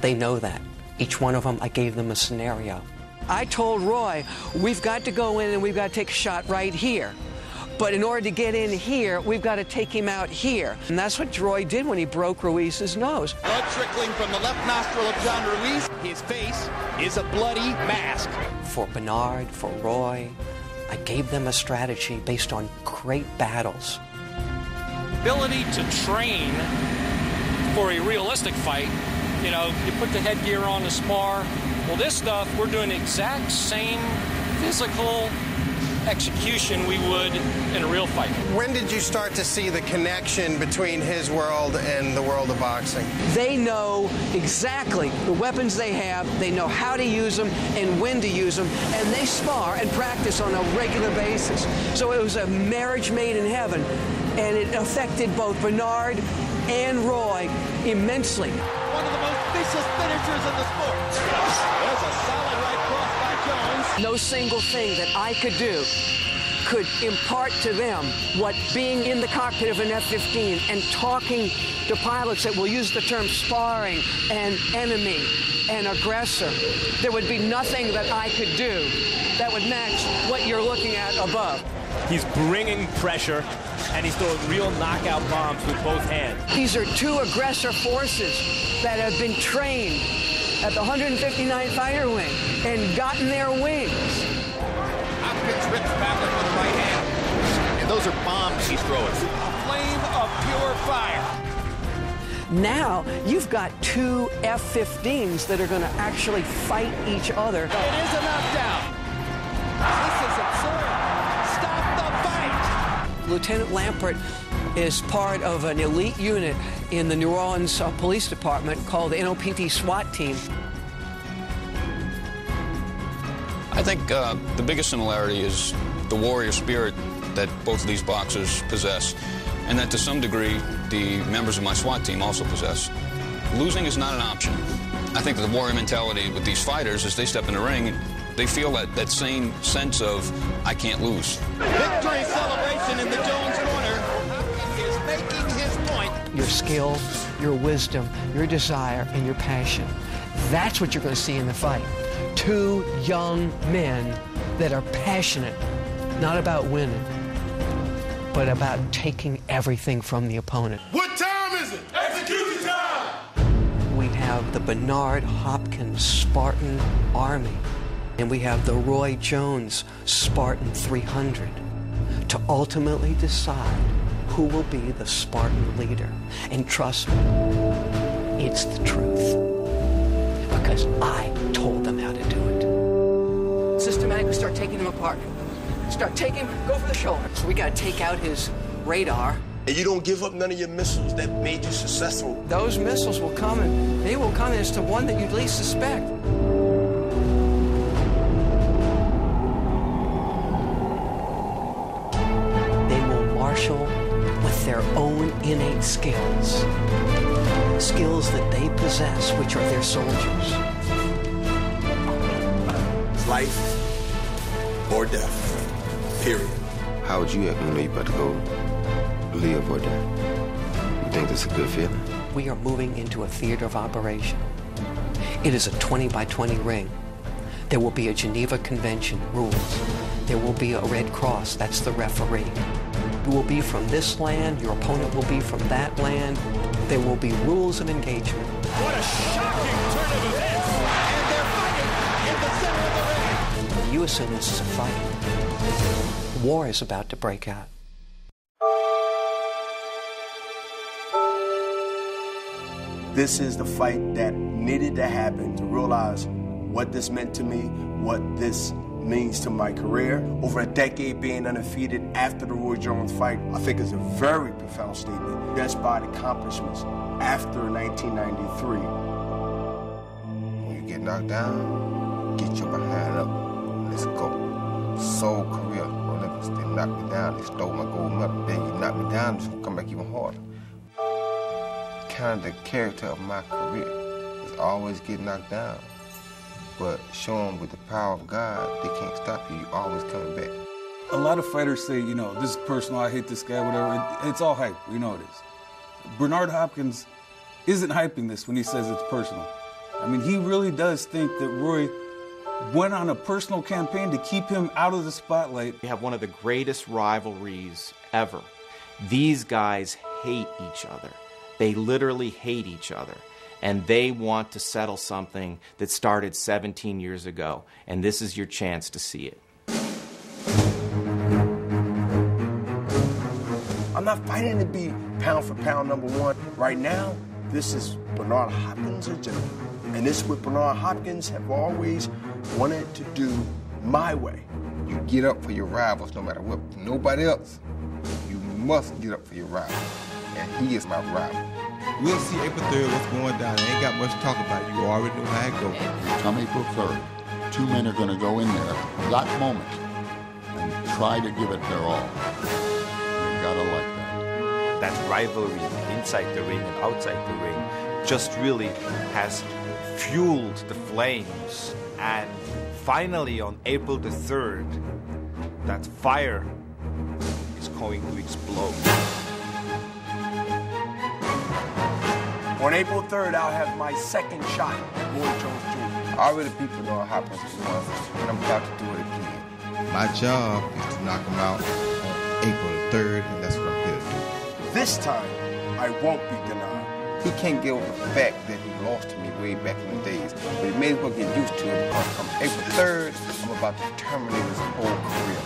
They know that. Each one of them, I gave them a scenario. I told Roy, we've got to go in and we've got to take a shot right here. But in order to get in here, we've got to take him out here. And that's what Roy did when he broke Ruiz's nose. Blood trickling from the left nostril of John Ruiz. His face is a bloody mask. For Bernard, for Roy, I gave them a strategy based on great battles. Ability to train for a realistic fight. You know, you put the headgear on to spar. Well, this stuff, we're doing the exact same physical execution we would in a real fight. When did you start to see the connection between his world and the world of boxing? They know exactly the weapons they have, they know how to use them and when to use them, and they spar and practice on a regular basis. So it was a marriage made in heaven, and it affected both Bernard and Roy immensely. One of the most vicious finishers in the sport. There's a solid right cross by Jones. No single thing that I could do could impart to them what being in the cockpit of an F-15 and talking to pilots that will use the term sparring and enemy and aggressor. There would be nothing that I could do that would match what you're looking at above. He's bringing pressure, and he's throwing real knockout bombs with both hands. These are two aggressor forces that have been trained at the 159th Fighter Wing and gotten their wings. Hopkins rips back with the right hand. And those are bombs he's throwing. A flame of pure fire. Now you've got two F-15s that are going to actually fight each other. It is a knockdown. This is absurd. Stop the fight. Lieutenant Lampert is part of an elite unit in the New Orleans Police Department called the NOPD SWAT team. I think the biggest similarity is the warrior spirit that both of these boxers possess, and that to some degree the members of my SWAT team also possess. Losing is not an option. I think that the warrior mentality with these fighters, as they step in the ring, they feel that same sense of, I can't lose. Victory celebration in the Jones corner. Hopkins is making his point. Your skill, your wisdom, your desire, and your passion. That's what you're going to see in the fight. Two young men that are passionate, not about winning, but about taking everything from the opponent. What time is it? Execution time! We have the Bernard Hopkins Spartan Army, and we have the Roy Jones Spartan 300 to ultimately decide who will be the Spartan leader. And trust me, it's the truth, because I told them how to do it. Systematically start taking them apart. Start taking, go for the shoulder. So we got to take out his radar. And you don't give up none of your missiles that made you successful. Those missiles will come, and they will come as to one that you'd least suspect. They will marshal with their own innate skills. Skills that they possess, which are their soldiers. It's life or death. Period. How would you act when you know you about to go live or die? You think that's a good feeling? We are moving into a theater of operation. It is a 20 by 20 ring. There will be a Geneva Convention rules. There will be a Red Cross, that's the referee. You will be from this land, your opponent will be from that land. There will be rules of engagement. What a shocking turn of events! And they're fighting in the center of the ring. You assume this is a fight. War is about to break out. This is the fight that needed to happen to realize what this meant to me, what this means to my career. Over a decade being undefeated after the Roy Jones fight, I think is a very profound statement. Despite accomplishments after 1993. When you get knocked down, get your behind up. Let's go. Soul career. Olympics, they knocked me down. They stole my gold medal. Then you knock me down, it's gonna come back even harder. Kind of the character of my career is always get knocked down. But show them with the power of God, they can't stop you. You're always coming back. A lot of fighters say, you know, this is personal, I hate this guy, whatever. It's all hype, we know it is. Bernard Hopkins isn't hyping this when he says it's personal. I mean, he really does think that Roy went on a personal campaign to keep him out of the spotlight. We have one of the greatest rivalries ever. These guys hate each other. They literally hate each other. And they want to settle something that started 17 years ago. And this is your chance to see it. I'm not fighting to be pound for pound #1. Right now, this is Bernard Hopkins' agenda. And this is what Bernard Hopkins have always wanted to do my way. You get up for your rivals no matter what. Nobody else. You must get up for your rival. And he is my rival. We'll see April 3rd what's going down. Ain't got much to talk about. You already know how it goes. Come April 3rd, two men are going to go in there that moment and try to give it their all. You gotta like that. That rivalry inside the ring and outside the ring just really has fueled the flames. And finally on April the 3rd, that fire is going to explode. On April 3rd, I'll have my second shot at Roy Jones Jr. Already people know Hopkins once, and I'm about to do it again. My job is to knock him out on April the 3rd, and that's what I'm here to do. This time, I won't be denied. He can't get over the fact that he lost to me way back in the days, but he may as well get used to it because from April 3rd, I'm about to terminate his whole career.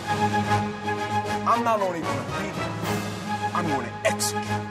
I'm not only going to beat him, I'm going to execute.